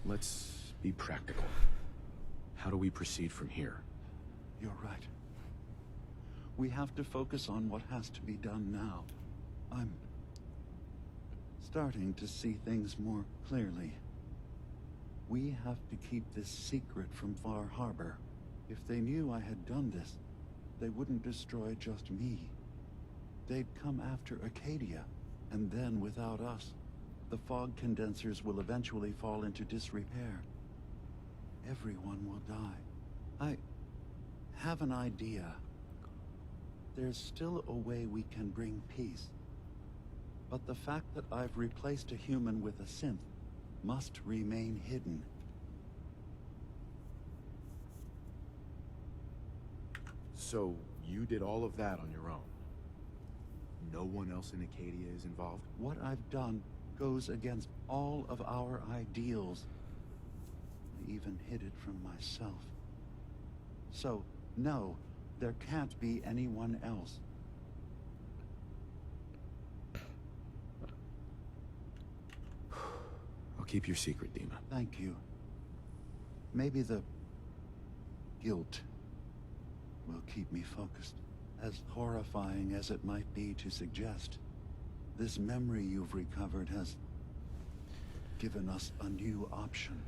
Let's be practical. How do we proceed from here? You're right. We have to focus on what has to be done now. I'm starting to see things more clearly. We have to keep this secret from Far Harbor. If they knew I had done this, they wouldn't destroy just me. They'd come after Acadia, and then without us, the fog condensers will eventually fall into disrepair. Everyone will die. I have an idea. There's still a way we can bring peace. But the fact that I've replaced a human with a synth must remain hidden. So, you did all of that on your own? No one else in Acadia is involved? What I've done goes against all of our ideals. I even hid it from myself. So, no, there can't be anyone else. I'll keep your secret, Dima. Thank you. Maybe the guilt will keep me focused. As horrifying as it might be to suggest, this memory you've recovered has given us a new option.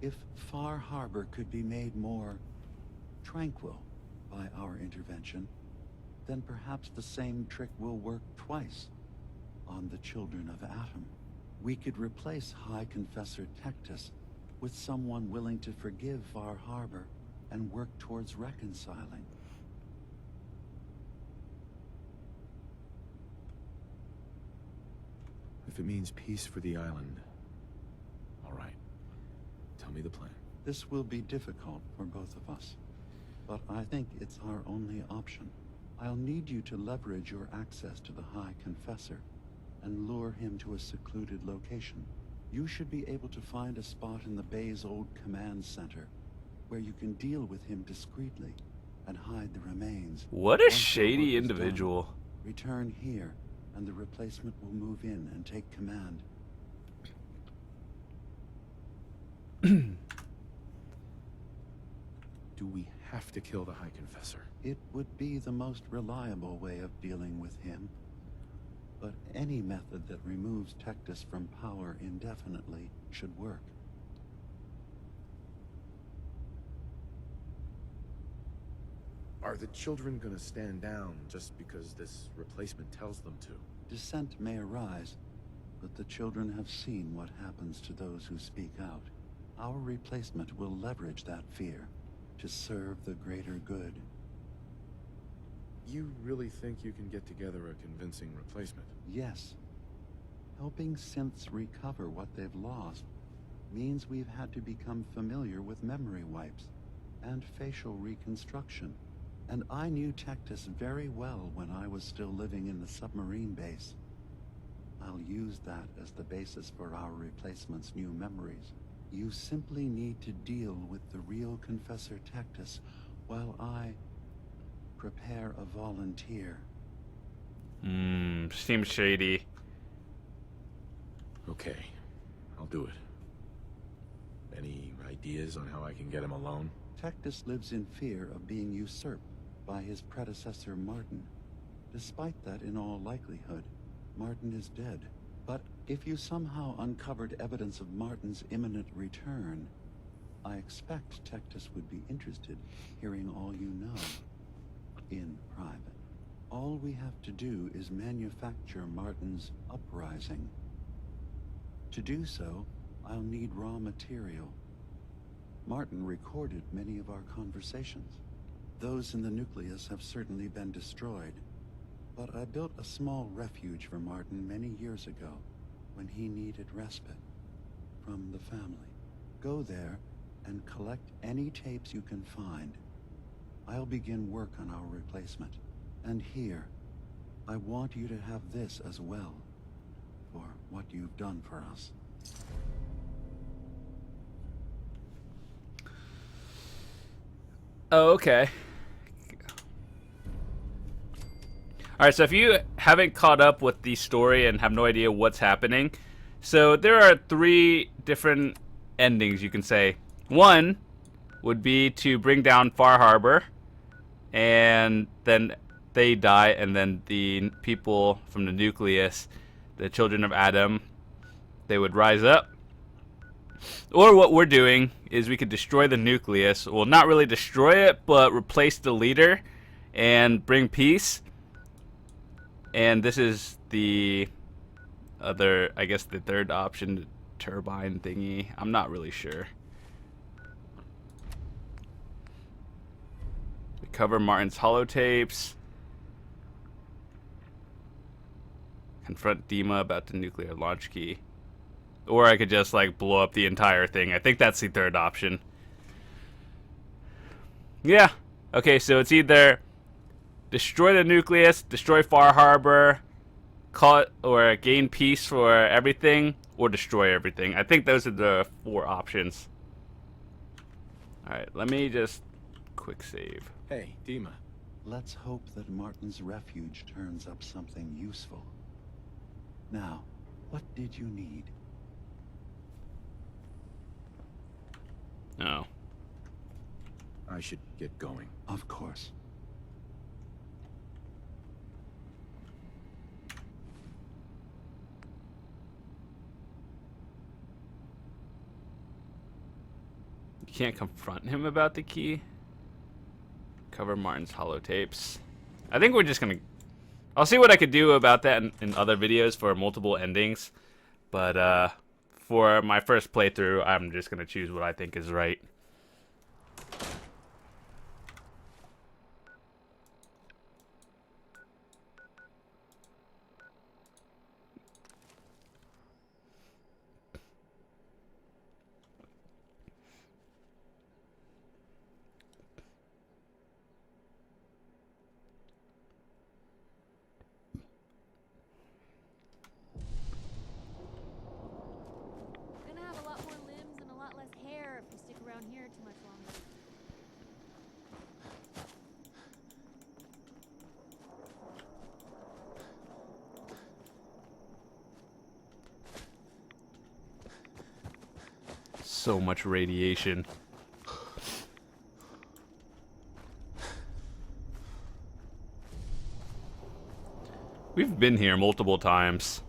If Far Harbor could be made more tranquil by our intervention, then perhaps the same trick will work twice on the children of Atom. We could replace High Confessor Tectus with someone willing to forgive Far Harbor and work towards reconciling. If it means peace for the island, all right. Tell me the plan. This will be difficult for both of us, but I think it's our only option. I'll need you to leverage your access to the High Confessor and lure him to a secluded location. You should be able to find a spot in the Bay's old command center where you can deal with him discreetly and hide the remains. What a Once the shady work is individual. done, return here, and the replacement will move in and take command. Do we have to kill the High Confessor? It would be the most reliable way of dealing with him. But any method that removes Tectus from power indefinitely should work. Are the children gonna stand down just because this replacement tells them to? Dissent may arise, but the children have seen what happens to those who speak out. Our replacement will leverage that fear to serve the greater good. You really think you can get together a convincing replacement? Yes. Helping synths recover what they've lost means we've had to become familiar with memory wipes and facial reconstruction. And I knew Tectus very well when I was still living in the submarine base. I'll use that as the basis for our replacement's new memories. You simply need to deal with the real Confessor Tectus while I prepare a volunteer. Seems shady. Okay, I'll do it. Any ideas on how I can get him alone? Tectus lives in fear of being usurped by his predecessor Martin. Despite that, in all likelihood, Martin is dead. But if you somehow uncovered evidence of Martin's imminent return, I expect Tectus would be interested hearing all you know in private. All we have to do is manufacture Martin's uprising. To do so, I'll need raw material. Martin recorded many of our conversations. Those in the nucleus have certainly been destroyed, but I built a small refuge for Martin many years ago when he needed respite from the family. Go there and collect any tapes you can find. I'll begin work on our replacement. And here, I want you to have this as well, for what you've done for us. Oh, okay. Alright, so if you haven't caught up with the story and have no idea what's happening, so there are 3 different endings, you can say. One would be to bring down Far Harbor, and then they die, and then the people from the nucleus, the children of Adam, they would rise up. Or what we're doing is we could destroy the nucleus. Well, not really destroy it, but replace the leader and bring peace. And this is the other, I guess the third option, the turbine thingy. I'm not really sure. We cover Martin's holotapes. Confront Dima about the nuclear launch key. Or I could just like blow up the entire thing. I think that's the third option. Yeah. Okay, so it's either destroy the nucleus, destroy Far Harbor, call it, or gain peace for everything, or destroy everything. I think those are the 4 options. Alright, let me just quick save. Hey, Dima. Let's hope that Martin's refuge turns up something useful. Now, what did you need? Oh. I should get going. Of course. You can't confront him about the key. Cover Martin's holotapes. I think we're just gonna... I'll see what I could do about that in other videos for multiple endings. But, for my first playthrough, I'm just gonna choose what I think is right. So much radiation. We've been here multiple times.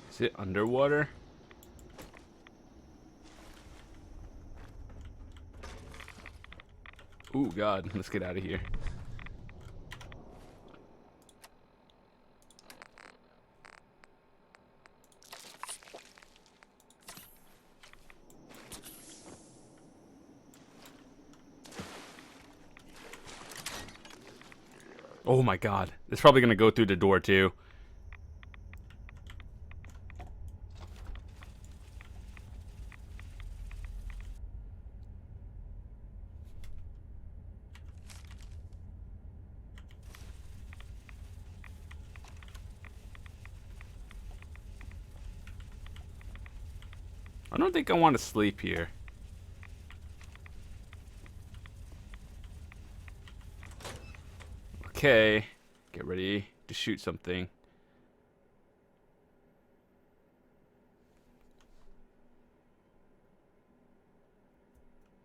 Is it underwater? Ooh, God, let's get out of here. Oh my God, it's probably gonna go through the door too. I don't think I want to sleep here. Okay, get ready to shoot something.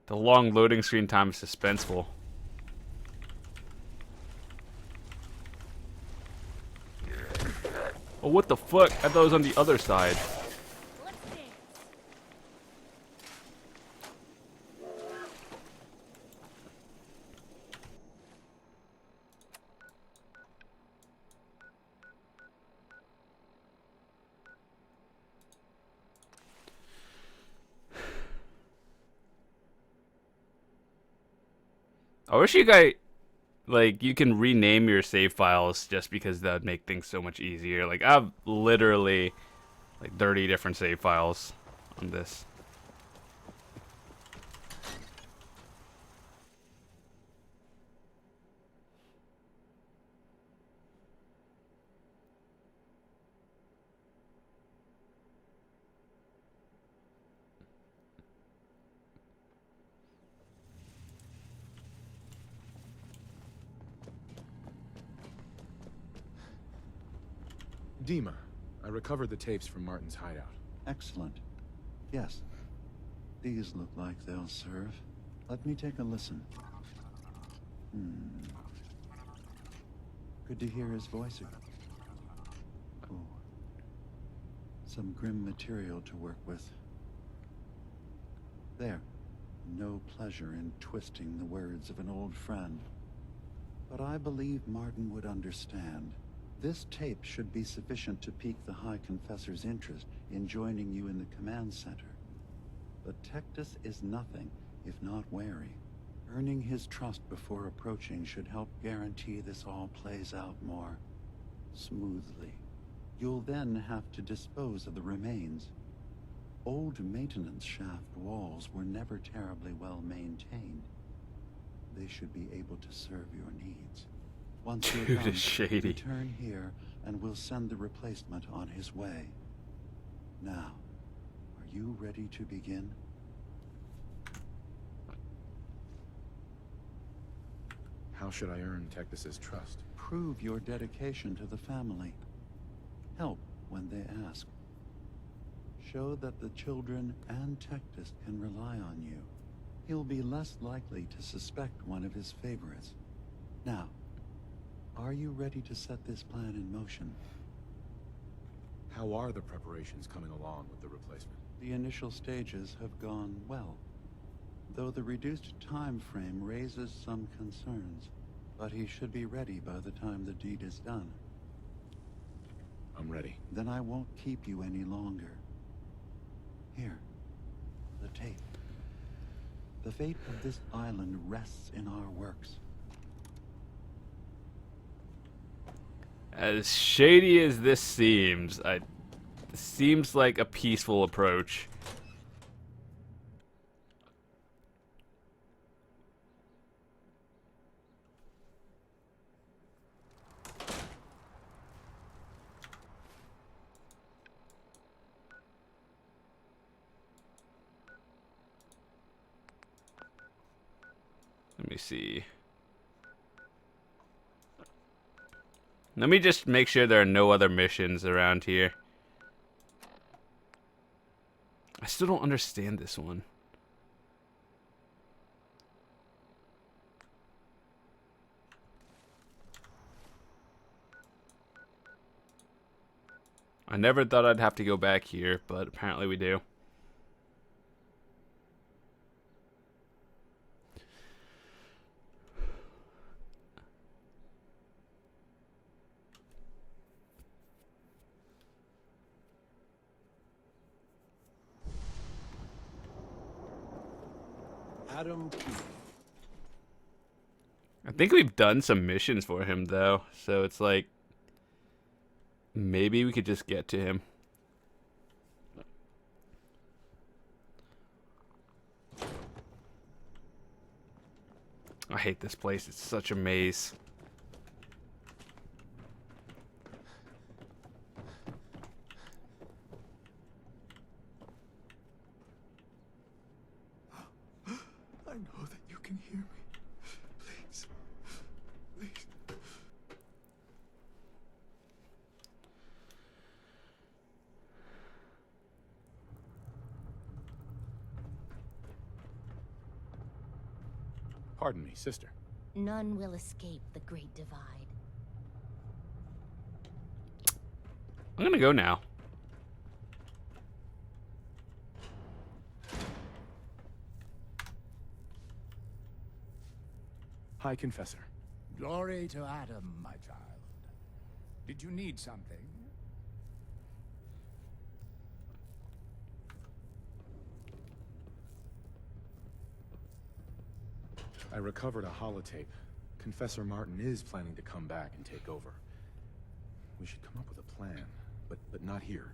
The long loading screen time is suspenseful. Oh, what the fuck? I thought it was on the other side. I wish you guys, like, you can rename your save files just because that would make things so much easier. Like, I have literally, like, 30 different save files on this. Dima, I recovered the tapes from Martin's hideout. Excellent. Yes. These look like they'll serve. Let me take a listen. Good to hear his voice again. Oh. Some grim material to work with. There. No pleasure in twisting the words of an old friend. But I believe Martin would understand. This tape should be sufficient to pique the High Confessor's interest in joining you in the command center. But Tectus is nothing if not wary. Earning his trust before approaching should help guarantee this all plays out more smoothly. You'll then have to dispose of the remains. Old maintenance shaft walls were never terribly well maintained. They should be able to serve your needs. Once you're Dude, done, it's shady. return here and we'll send the replacement on his way. Now, are you ready to begin? How should I earn Tectus's trust? Prove your dedication to the family. Help when they ask. Show that the children and Tectus can rely on you. He'll be less likely to suspect one of his favorites. Now, are you ready to set this plan in motion? How are the preparations coming along with the replacement? The initial stages have gone well, though the reduced time frame raises some concerns. But he should be ready by the time the deed is done. I'm ready. Then I won't keep you any longer. Here, the tape. The fate of this island rests in our works. As shady as this seems, it seems like a peaceful approach. Let me see. Let me just make sure there are no other missions around here. I still don't understand this one. I never thought I'd have to go back here, but apparently we do. Adam Key. I think we've done some missions for him, though, so it's like maybe we could just get to him. I hate this place. It's such a maze. I know that you can hear me. Please. Please. Pardon me, sister. None will escape the Great Divide. I'm gonna go now. High Confessor. Glory to Adam, my child. Did you need something? I recovered a holotape. Confessor Martin is planning to come back and take over. We should come up with a plan, but not here.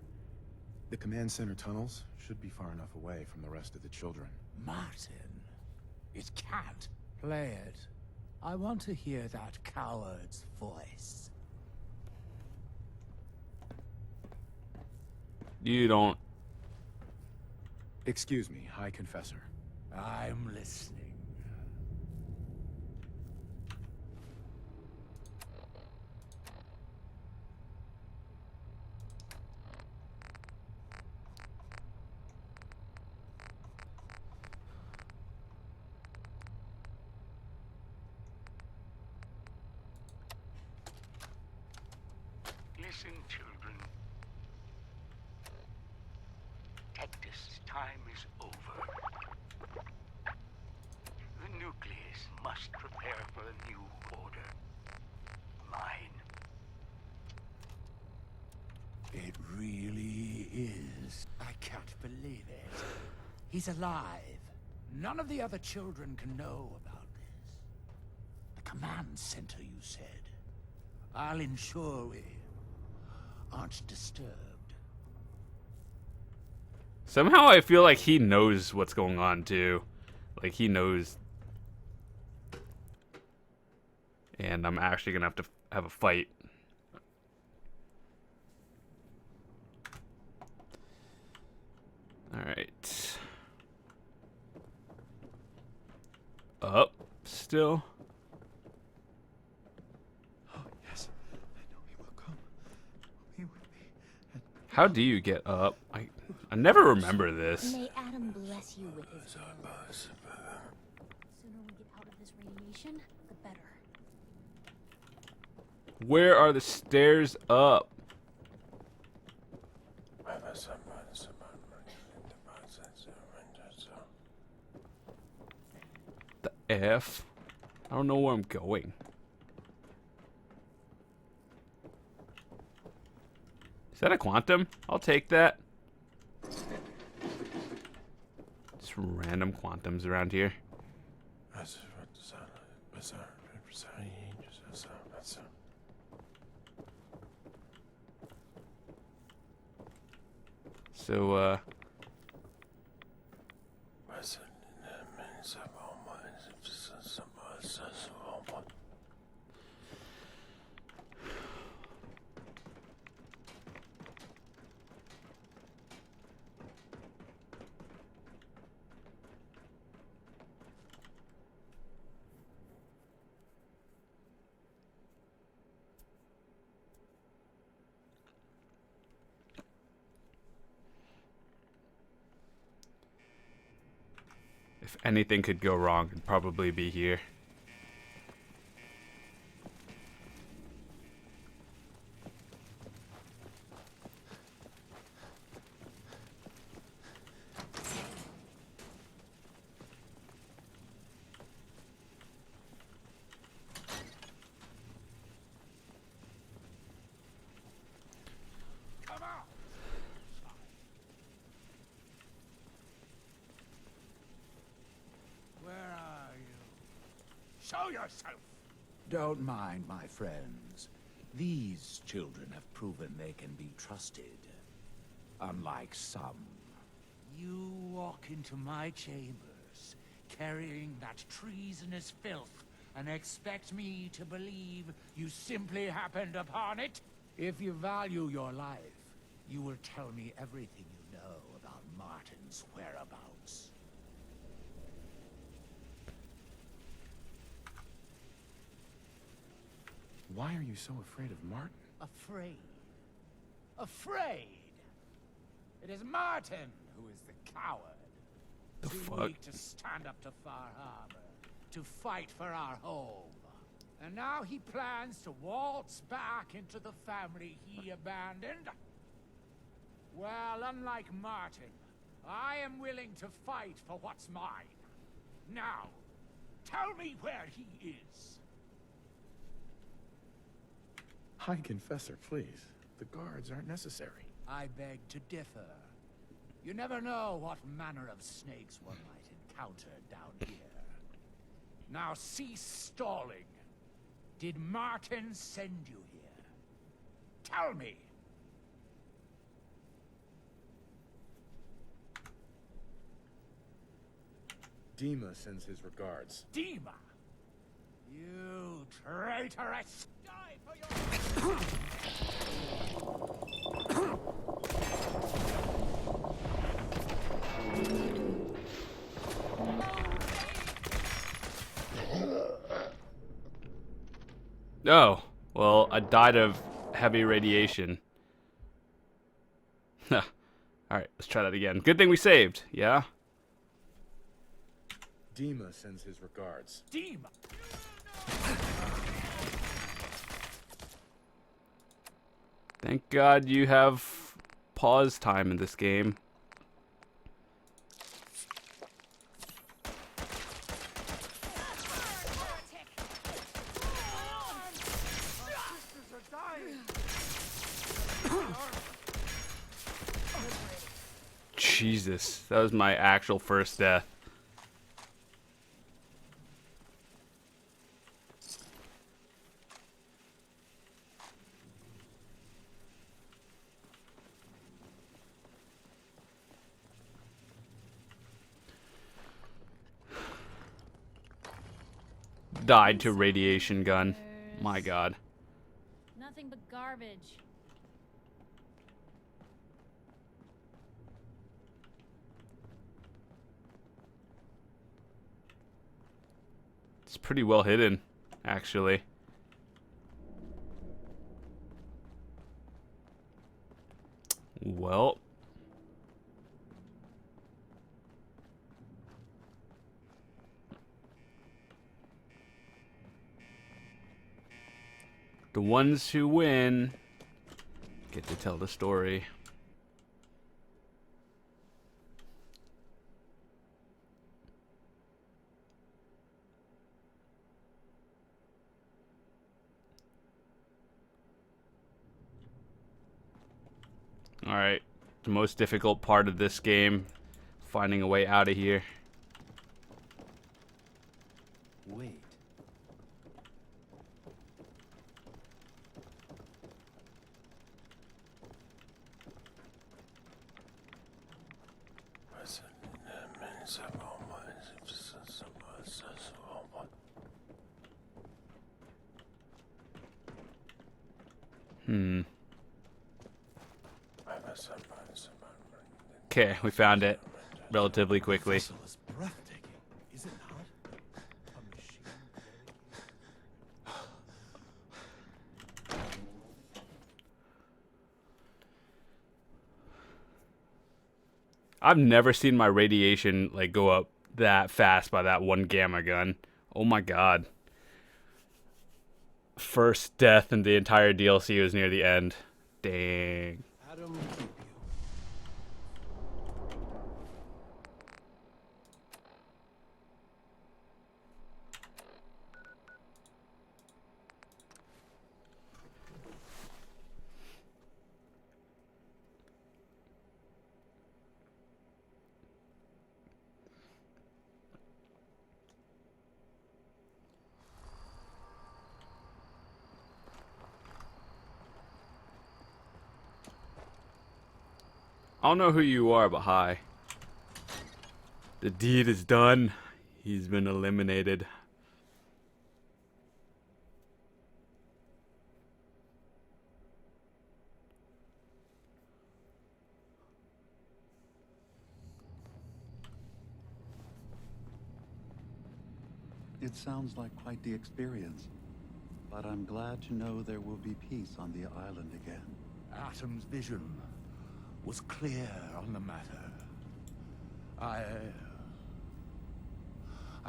The command center tunnels should be far enough away from the rest of the children. Martin. It can't. Play it. I want to hear that coward's voice. You don't. Excuse me, High Confessor. I'm listening. Listen, children. Tectus' time is over. The nucleus must prepare for a new order. Mine. It really is. I can't believe it. He's alive. None of the other children can know about this. The command center, you said. I'll ensure we aren't disturbed. Somehow I feel like he knows what's going on too. Like he knows. And I'm actually gonna have to have a fight. Alright. Up still. Oh, yes. I know he will come. He will be. How do you get up? I never remember this. May Adam bless you with his sooner we get out of this radiation, the better. Where are the stairs up? The F? I don't know where I'm going. Is that a quantum? I'll take that. Just random quantums around here. So, if anything could go wrong, it'd probably be here. Come out! Where are you? Show yourself! Don't mind my friends. These children have proven they can be trusted. Unlike some. You walk into my chambers, carrying that treasonous filth, and expect me to believe you simply happened upon it? If you value your life, you will tell me everything you know about Martin's whereabouts. Why are you so afraid of Martin? Afraid. Afraid! It is Martin who is the coward. The Too fuck? weak to stand up to Far Harbor, to fight for our home. And now he plans to waltz back into the family he abandoned? Well, unlike Martin, I am willing to fight for what's mine. Now, tell me where he is. High Confessor, please. The guards aren't necessary. I beg to differ. You never know what manner of snakes one might encounter down here. Now cease stalling. Did Martin send you here? Tell me! Dima sends his regards. Dima! You traitorous! Die for your... Oh, well, I died of heavy radiation. Alright, let's try that again. Good thing we saved, yeah? Dima sends his regards. Dima! Thank God you have pause time in this game. Jesus, that was my actual first death. Died to radiation gun. My God. Nothing but garbage. It's pretty well hidden, actually. Well. The ones who win get to tell the story. Alright, the most difficult part of this game, finding a way out of here. Wait. Okay, we found it relatively quickly. Vessel is breathtaking, is it not? A machine. I've never seen my radiation like go up that fast by that one gamma gun. Oh my God. First death in the entire DLC was near the end. Dang. Adam, keep you. I don't know who you are, but hi. The deed is done. He's been eliminated. It sounds like quite the experience, but I'm glad to know there will be peace on the island again. Atom's vision was clear on the matter. I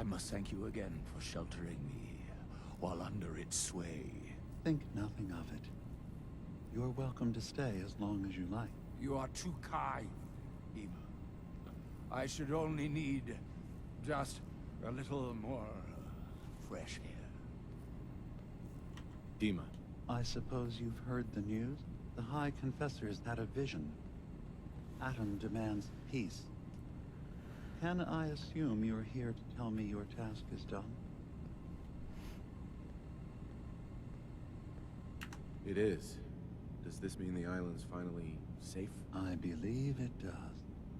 must thank you again for sheltering me while under its sway. Think nothing of it. You're welcome to stay as long as you like. You are too kind, Ema. I should only need just a little more fresh air. Dima, I suppose you've heard the news? The High Confessor's had a vision. Atom demands peace. Can I assume you're here to tell me your task is done? it is. Does this mean the island's finally safe? I believe it does.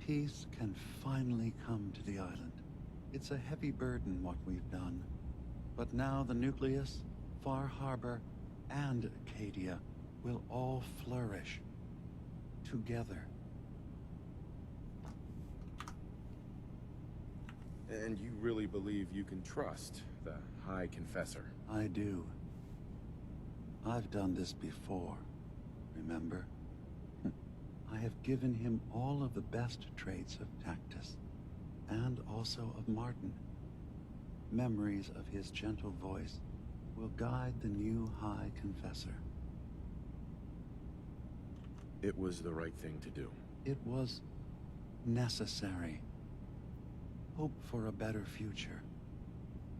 Peace can finally come to the island. It's a heavy burden what we've done. But now the Nucleus, Far Harbor, and Acadia will all flourish together. And you really believe you can trust the High Confessor? I do. I've done this before, remember? I have given him all of the best traits of Tactus, and also of Martin. Memories of his gentle voice will guide the new High Confessor. It was the right thing to do. It was necessary. Hope for a better future.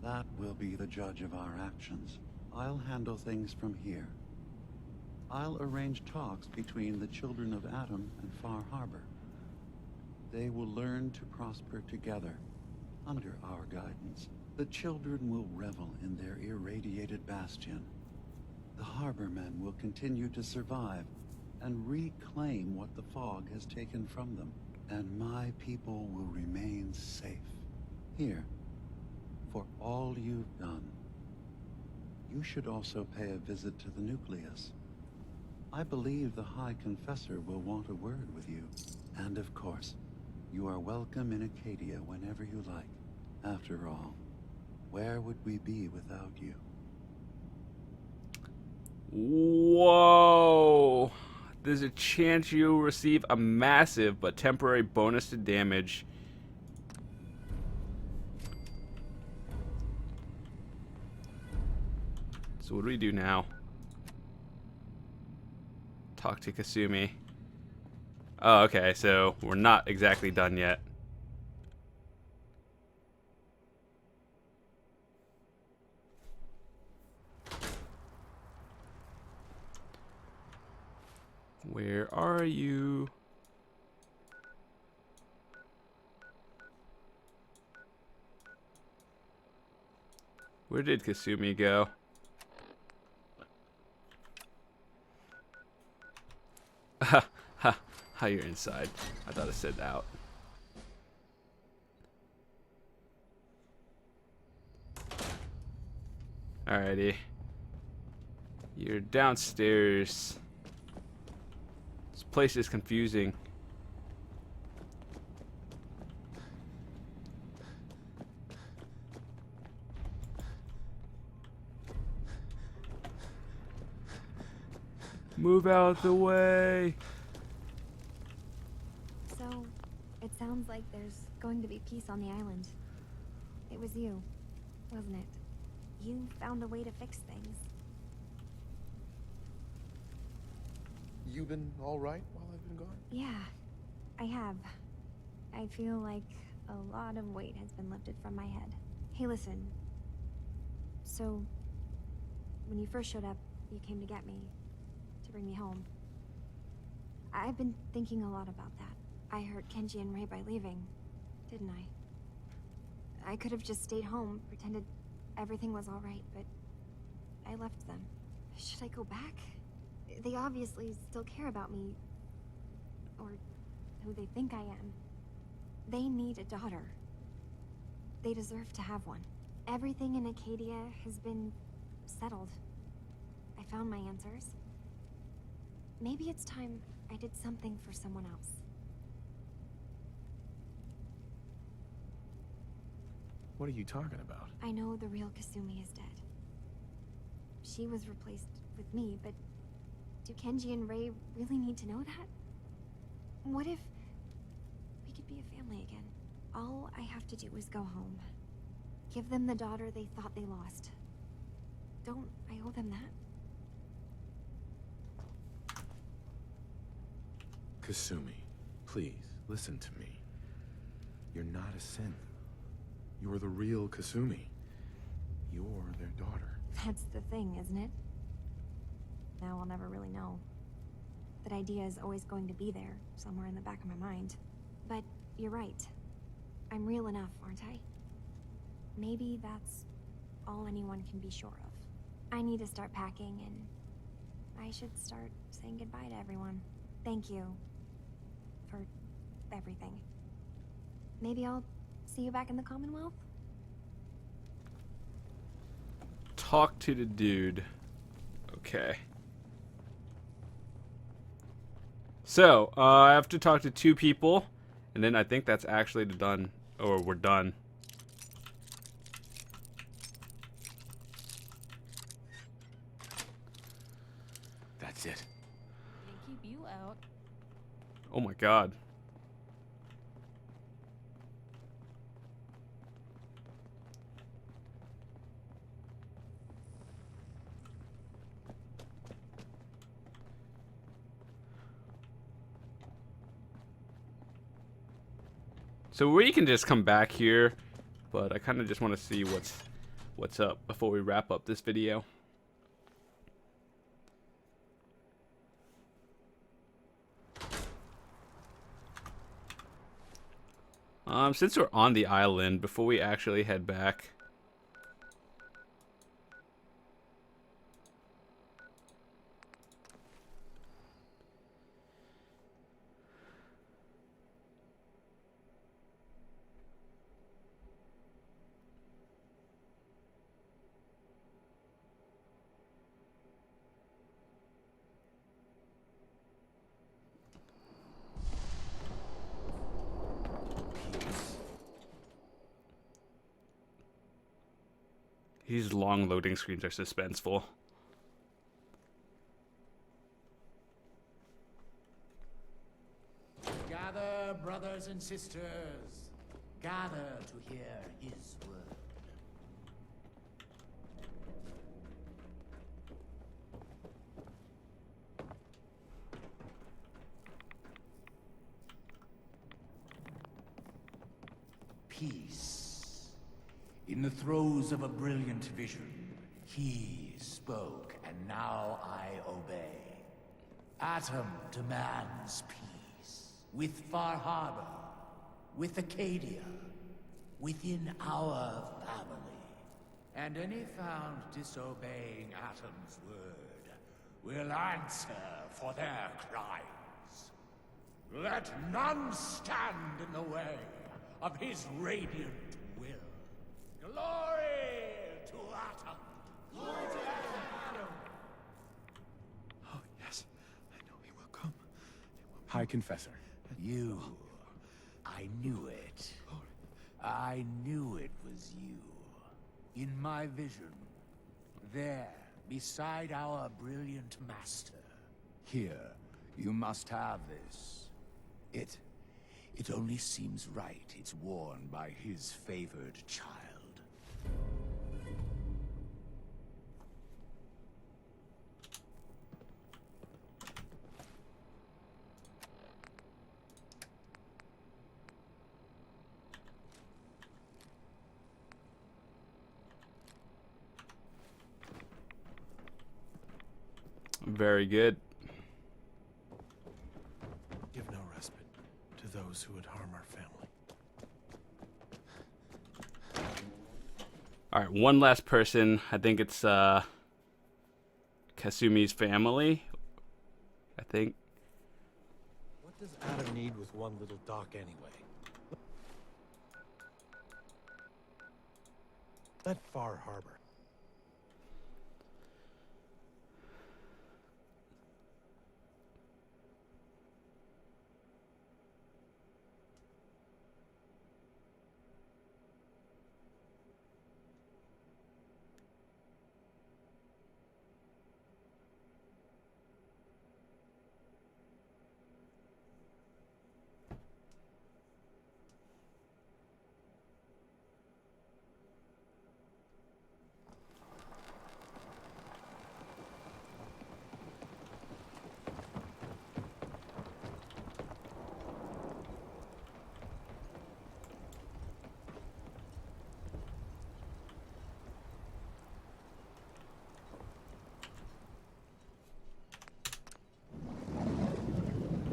That will be the judge of our actions. I'll handle things from here. I'll arrange talks between the children of Atom and Far Harbor. They will learn to prosper together, under our guidance. The children will revel in their irradiated bastion. The Harbormen will continue to survive and reclaim what the fog has taken from them. And my people will remain safe. Here, for all you've done. You should also pay a visit to the nucleus. I believe the High Confessor will want a word with you. And of course, you are welcome in Acadia whenever you like. After all, where would we be without you? Whoa! There's a chance you'll receive a massive but temporary bonus to damage. So what do we do now? Talk to Kasumi. Oh, okay, so we're not exactly done yet. Where are you? Where did Kasumi go? Ha ha ha, you're inside. I thought it said out. Alrighty. You're downstairs. This place is confusing. Move out the way. So, it sounds like there's going to be peace on the island. It was you, wasn't it? You found a way to fix things. You been all right while I've been gone? Yeah, I have. I feel like a lot of weight has been lifted from my head. Hey, listen. So, when you first showed up, you came to get me. To bring me home. I've been thinking a lot about that. I hurt Kenji and Ray by leaving, didn't I? I could have just stayed home, pretended everything was alright, but I left them. Should I go back? They obviously still care about me. Or who they think I am. They need a daughter. They deserve to have one. Everything in Acadia has been settled. I found my answers. Maybe it's time I did something for someone else. What are you talking about? I know the real Kasumi is dead. She was replaced with me, but do Kenji and Ray really need to know that? What if we could be a family again? All I have to do is go home. Give them the daughter they thought they lost. Don't I owe them that? Kasumi, please, listen to me. You're not a synth. You're the real Kasumi. You're their daughter. That's the thing, isn't it? Now I'll never really know. That idea is always going to be there, somewhere in the back of my mind. But you're right. I'm real enough, aren't I? Maybe that's all anyone can be sure of. I need to start packing, and I should start saying goodbye to everyone. Thank you for everything. Maybe I'll see you back in the Commonwealth? Talk to the dude. Okay. So, I have to talk to 2 people, and then I think that's actually done, or we're done. That's it. They keep you out. Oh my god. So we can just come back here, but I kind of just want to see what's up before we wrap up this video. Since we're on the island, before we actually head back, these long loading screens are suspenseful. Gather, brothers and sisters. Gather to hear his word. Peace. In the throes of a brilliant vision, he spoke, and now I obey. Atom demands peace. With Far Harbor, with Acadia, within our family. And any found disobeying Atom's word will answer for their crimes. Let none stand in the way of his radiant will. Glory to Atom! Glory to Atom! Oh, yes. I know he will come. High Confessor. You. I knew it. I knew it was you. In my vision. There, beside our brilliant master. Here, you must have this. It only seems right it's worn by his favored child. Very good. Give no respite to those who would harm our family. All right, one last person. I think it's Kasumi's family. I think. What does Adam need with one little dock anyway? Let Far Harbor.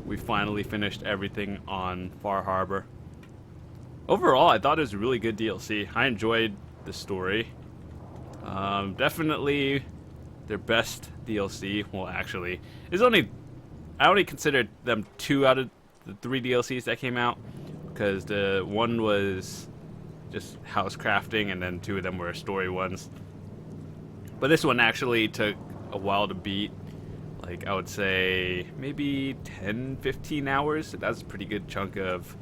We finally finished everything on Far Harbor. Overall, I thought it was a really good DLC. I enjoyed the story. Definitely their best DLC. Well, actually, I only considered them 2 out of the 3 DLCs that came out, because the one was just house crafting, and then 2 of them were story ones. But this one actually took a while to beat. Like, I would say maybe 10-15 hours. That's a pretty good chunk of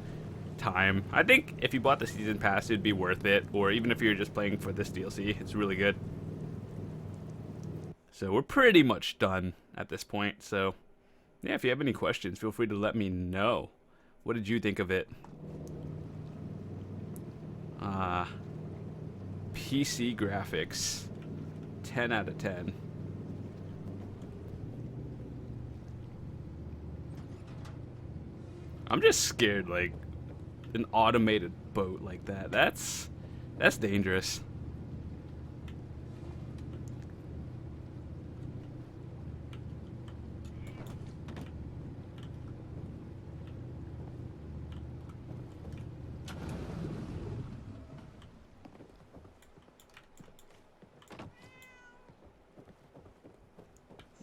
time. I think if you bought the season pass, it'd be worth it. Or even if you're just playing for this DLC, it's really good. So we're pretty much done at this point. So yeah, if you have any questions, feel free to let me know. What did you think of it? PC graphics, 10 out of 10. I'm just scared, like, an automated boat like that. That's dangerous.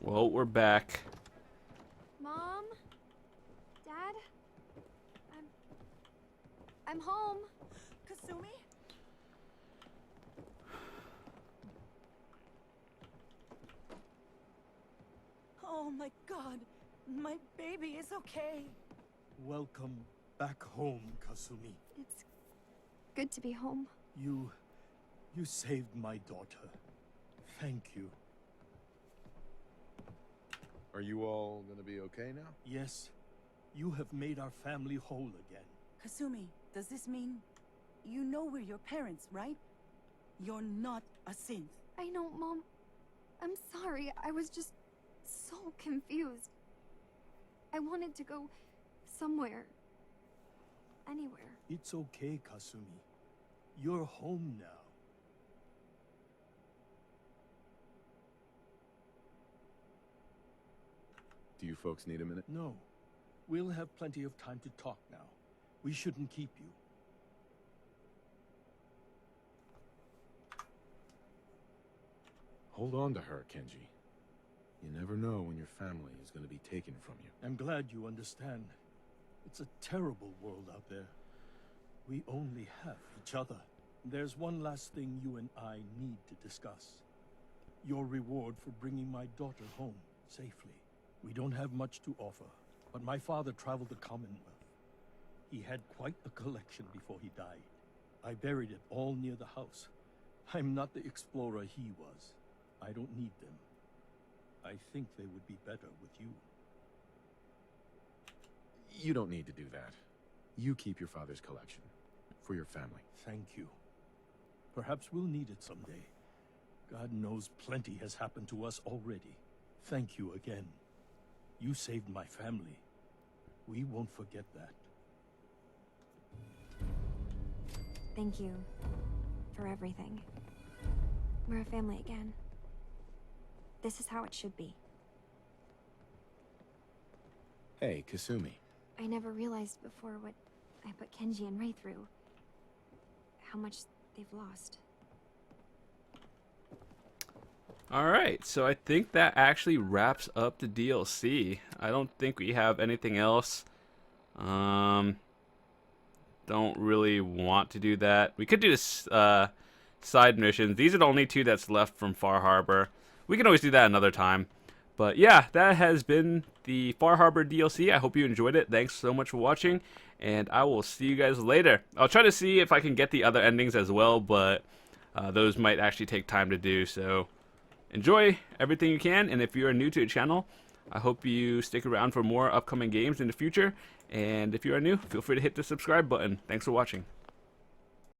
Well, we're back. Mom? Dad? I'm home. Kasumi? Oh my god, my baby is okay. Welcome back home, Kasumi. It's good to be home. You saved my daughter. Thank you. Are you all gonna be okay now? Yes, you have made our family whole again. Kasumi, does this mean you know we're your parents, right? You're not a synth. I know, Mom. I'm sorry. I was just so confused. I wanted to go somewhere. Anywhere. It's okay, Kasumi. You're home now. Do you folks need a minute? No, we'll have plenty of time to talk now. We shouldn't keep you. Hold on to her, Kenji. You never know when your family is going to be taken from you. I'm glad you understand. It's a terrible world out there. We only have each other. There's one last thing you and I need to discuss. Your reward for bringing my daughter home safely. We don't have much to offer, but my father traveled the Commonwealth. He had quite a collection before he died. I buried it all near the house. I'm not the explorer he was. I don't need them. I think they would be better with you. You don't need to do that. You keep your father's collection. For your family. Thank you. Perhaps we'll need it someday. God knows plenty has happened to us already. Thank you again. You saved my family. We won't forget that. Thank you for everything. We're a family again. This is how it should be. Hey, Kasumi. I never realized before what I put Kenji and Ray through. How much they've lost. Alright, so I think that actually wraps up the DLC. I don't think we have anything else. Don't really want to do that. We could do this side missions. These are the only two that's left from Far Harbor. We can always do that another time. But yeah, that has been the Far Harbor DLC. I hope you enjoyed it. Thanks so much for watching, and I will see you guys later. I'll try to see if I can get the other endings as well, but those might actually take time to do, so enjoy everything you can, and if you're new to the channel, I hope you stick around for more upcoming games in the future, and if you are new, feel free to hit the subscribe button. Thanks for watching.